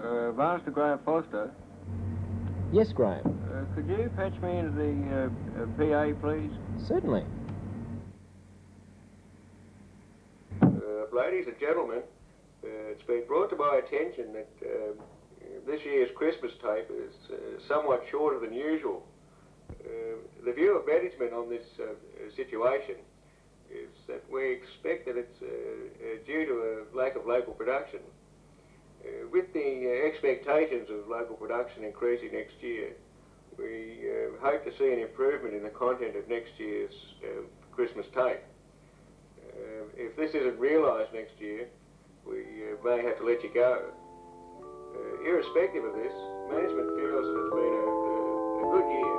Master Graham Foster. Yes, Graham. Could you patch me into the PA, please? Certainly. Ladies and gentlemen, it's been brought to my attention that this year's Christmas tape is somewhat shorter than usual. The view of management on this situation is that we expect that it's due to a lack of local production. With the expectations of local production increasing next year, we hope to see an improvement in the content of next year's Christmas tape. If this isn't realised next year, we may have to let you go. Irrespective of this, management feels that it's been a good year.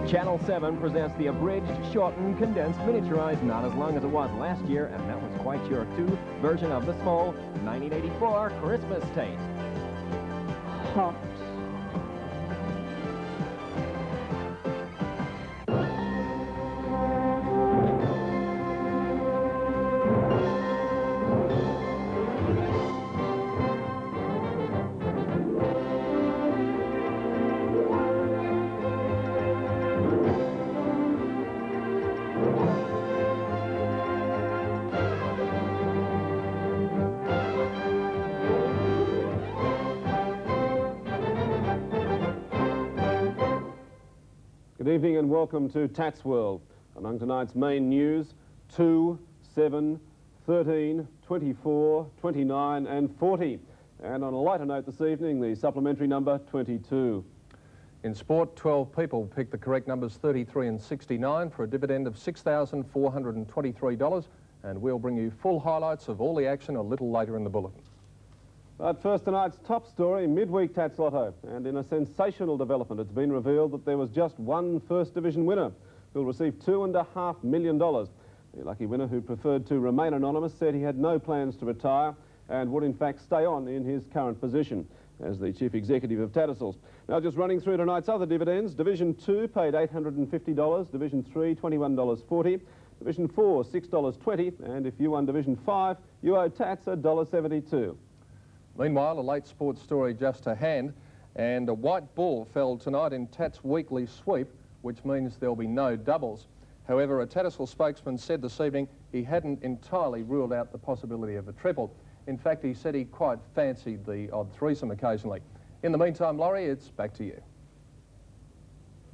Channel 7 presents the abridged, shortened, condensed, miniaturized, not as long as it was last year, and that was quite your version of the small 1984 Christmas tape. Hot. Good evening and welcome to Tats World. Among tonight's main news, 2, 7, 13, 24, 29 and 40. And on a lighter note this evening, the supplementary number 22. In sport, 12 people picked the correct numbers 33 and 69 for a dividend of $6,423, and we'll bring you full highlights of all the action a little later in the bulletin. But first, tonight's top story, midweek Tats Lotto. And in a sensational development, it's been revealed that there was just one First Division winner who'll receive $2.5 million. The lucky winner, who preferred to remain anonymous, said he had no plans to retire and would in fact stay on in his current position as the Chief Executive of Tattersalls. Now, just running through tonight's other dividends, Division 2 paid $850, Division 3 $21.40, Division 4 $6.20, and if you won Division 5, you owe Tats $1.72. Meanwhile, a late sports story just to hand, and a white ball fell tonight in Tats' weekly sweep, which means there'll be no doubles. However, a Tattersall spokesman said this evening he hadn't entirely ruled out the possibility of a triple. In fact, he said he quite fancied the odd threesome occasionally. In the meantime, Laurie, it's back to you.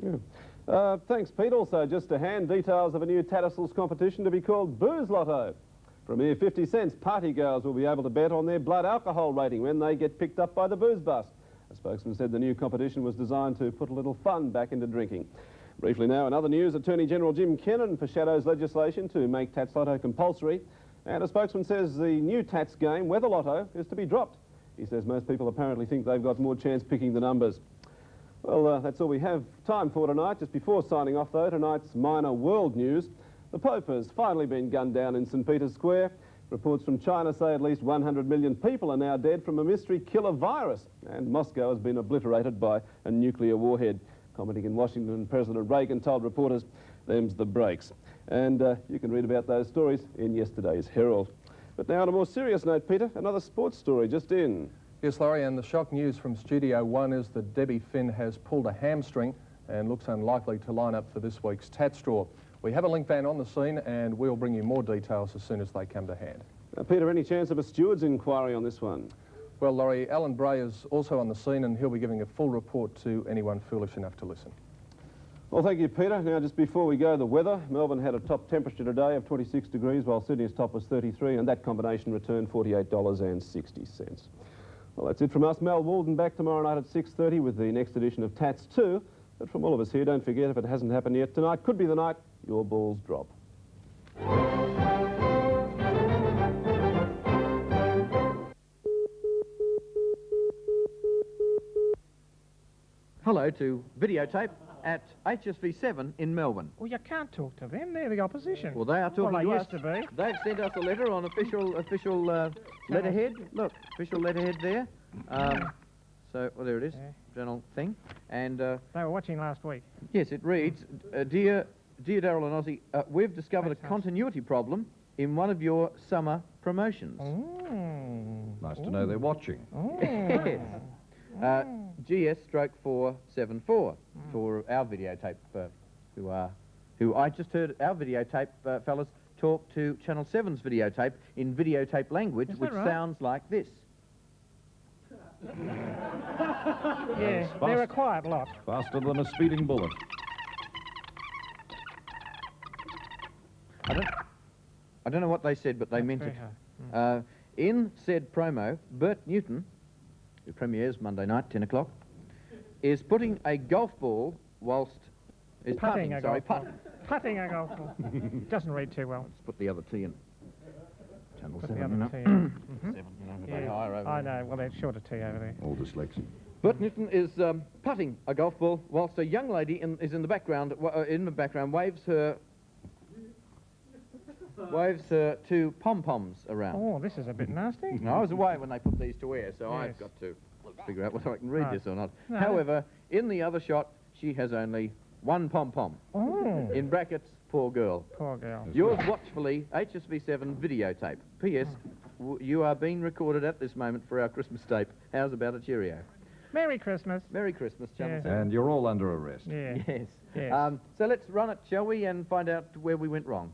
Yeah. Thanks, Pete. Also, just to hand, details of a new Tattersalls competition to be called Booze Lotto. For a mere 50 cents, party girls will be able to bet on their blood alcohol rating when they get picked up by the booze bus. A spokesman said the new competition was designed to put a little fun back into drinking. Briefly now, in other news, Attorney General Jim Kennan foreshadows legislation to make Tats Lotto compulsory. And a spokesman says the new Tats game, Weather Lotto, is to be dropped. He says most people apparently think they've got more chance picking the numbers. Well, that's all we have time for tonight. Just before signing off, though, tonight's minor world news. The Pope has finally been gunned down in St. Peter's Square. Reports from China say at least 100 million people are now dead from a mystery killer virus, and Moscow has been obliterated by a nuclear warhead. Commenting in Washington, President Reagan told reporters, "Them's the breaks." And you can read about those stories in yesterday's Herald. But now on a more serious note, Peter, another sports story just in. Yes, Laurie, and the shock news from Studio 1 is that Debbie Finn has pulled a hamstring and looks unlikely to line up for this week's Tats draw. We have a link van on the scene, and we'll bring you more details as soon as they come to hand. Peter, any chance of a steward's inquiry on this one? Well, Laurie, Alan Bray is also on the scene, and he'll be giving a full report to anyone foolish enough to listen. Well, thank you, Peter. Now, just before we go, the weather. Melbourne had a top temperature today of 26 degrees, while Sydney's top was 33, and that combination returned $48.60. Well, that's it from us. Mel Walden back tomorrow night at 6:30 with the next edition of Tats 2. But from all of us here, don't forget, if it hasn't happened yet, tonight could be the night your balls drop. Hello to videotape at HSV7 in Melbourne. Well, you can't talk to them. They're the opposition. Well, they are talking well, to us. Used to be. They've sent us a letter on official letterhead. Look, official letterhead there. So, well, there it is, yeah. Journal thing. And they were watching last week. Yes, it reads, Dear Daryl and Ozzy, we've discovered a continuity problem in one of your summer promotions. Nice to know they're watching. Yes. GS/474 for our videotape, who I just heard our videotape fellas talk to Channel 7's videotape in videotape language, which right? sounds like this. Yeah, they're a quiet lot. Faster than a speeding bullet. I don't know what they said, but they meant it. In said promo, Bert Newton, who premieres Monday night, 10 o'clock, is putting a golf ball whilst... is Putting putting, a sorry, golf ball. Putting a golf ball. Doesn't read too well. Let's put the other T in. Channel Put 7, the you know. other T in. 7, you know, Yeah, higher over I there. know. Well, there's short a T over there. All dyslexic. Bert Newton is putting a golf ball whilst a young lady is in the background. Waves her two pom-poms around. Oh, this is a bit nasty. No, I was away when they put these to air, so I've Yes. got to figure out whether I can read Right. this or not. No. However, in the other shot, she has only one pom-pom. Oh, In brackets, poor girl. poor girl. Yours watchfully, HSV7 videotape. P.S. You are being recorded at this moment for our Christmas tape. How's about a cheerio? Merry Christmas. Merry Christmas, Channel Yes. 7. And you're all under arrest. Yeah. Yes. Yes. So let's run it, shall we, and find out where we went wrong.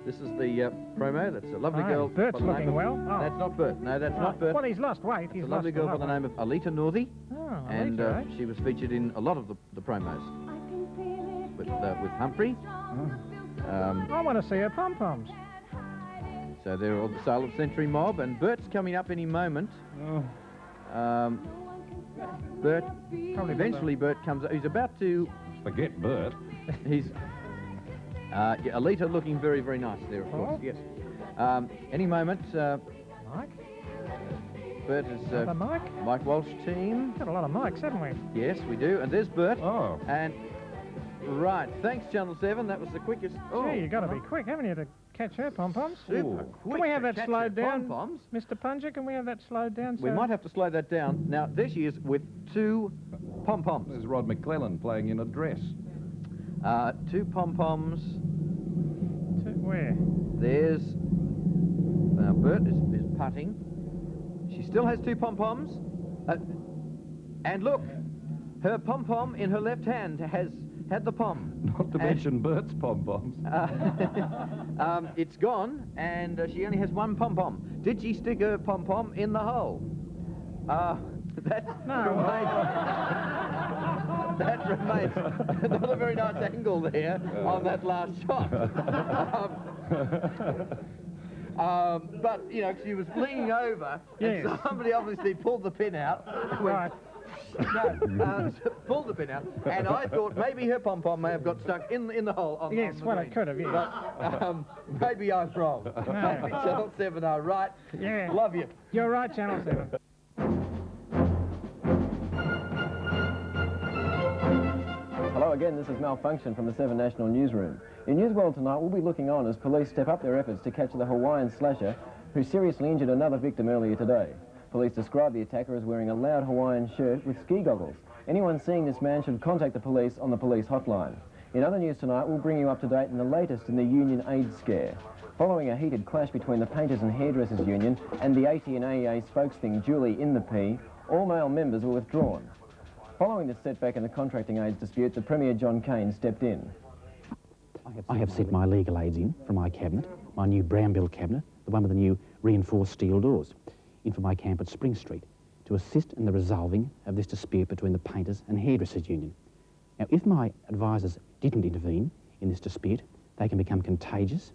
This is the promo. That's a lovely Oh, girl. Bert's by the name looking of- well. Oh. That's not Bert. No, that's not Bert. Well, he's lost weight. He's It's a lost lovely girl by lot the of name of Alita Northey, Oh, and Alita, eh? she was featured in a lot of the promos with Humphrey. I want to see her pom-poms. So they're all the Silent Century mob, and Bert's coming up any moment. Bert, eventually Bert comes up. He's about to... Forget Bert. He's... yeah, Alita looking very, very nice there, of course, Oh. yes. Any moment, Mike? Bert is The Mike? Mike Walsh team. Got a lot of mics, haven't we? Yes, we do. And there's Bert. Oh. And, right, thanks, Channel 7. That was the quickest... Oh, Gee, you got to be quick, haven't you, to catch her pom-poms? super quick. Can we have to that catch slowed her down, pom-poms. Mr. Punger? Can we have that slowed down? We so- might have to slow that down. Now, there she is with two pom-poms. There's Rod McClellan playing in a dress. Two pom-poms. Where? There's... Now, Bert is putting. She still has two pom-poms. And look, her pom-pom in her left hand has had the pom. Not to mention Bert's pom-poms. It's gone, and she only has one pom-pom. Did she stick her pom-pom in the hole? That remains not a very nice angle there on that last shot. But, you know, she was leaning over, Yes. and somebody obviously pulled the pin out. Right. Pulled the pin out, and I thought maybe her pom-pom may have got stuck in the hole on Yes, on the well, green. it could have, yes. But maybe I'm wrong. Maybe Channel 7 are right. Yeah. Love you. You're right, Channel 7. Hello again, this is Malfunction from the 7 National Newsroom. In News World tonight, we'll be looking on as police step up their efforts to catch the Hawaiian slasher who seriously injured another victim earlier today. Police describe the attacker as wearing a loud Hawaiian shirt with ski goggles. Anyone seeing this man should contact the police on the police hotline. In other news tonight, we'll bring you up to date on the latest in the union AIDS scare. Following a heated clash between the Painters and Hairdressers Union and the AT and AEA spokesthing Julie in the P, all male members were withdrawn. Following this setback in the contracting aids dispute, the Premier John Cain stepped in. I have sent my legal aids in from my cabinet, my new brown bill cabinet, the one with the new reinforced steel doors, in for my camp at Spring Street to assist in the resolving of this dispute between the Painters and Hairdressers Union. Now, if my advisors didn't intervene in this dispute, they can become contagious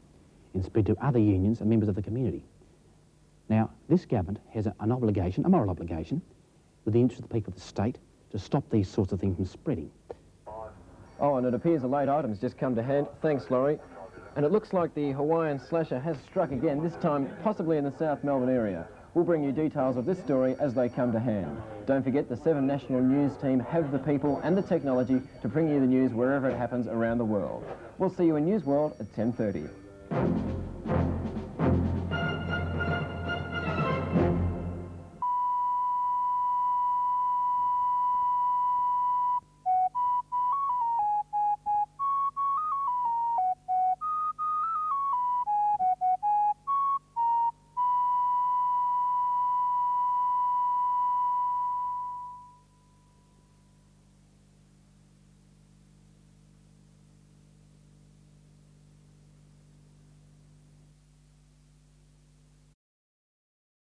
and spread to other unions and members of the community. Now, this government has an obligation, a moral obligation, with the interest of the people of the state, to stop these sorts of things from spreading. Oh, and it appears a late item's just come to hand. Thanks, Laurie. And it looks like the Hawaiian slasher has struck again, this time possibly in the South Melbourne area. We'll bring you details of this story as they come to hand. Don't forget, the 7 National News team have the people and the technology to bring you the news wherever it happens around the world. We'll see you in News World at 10:30.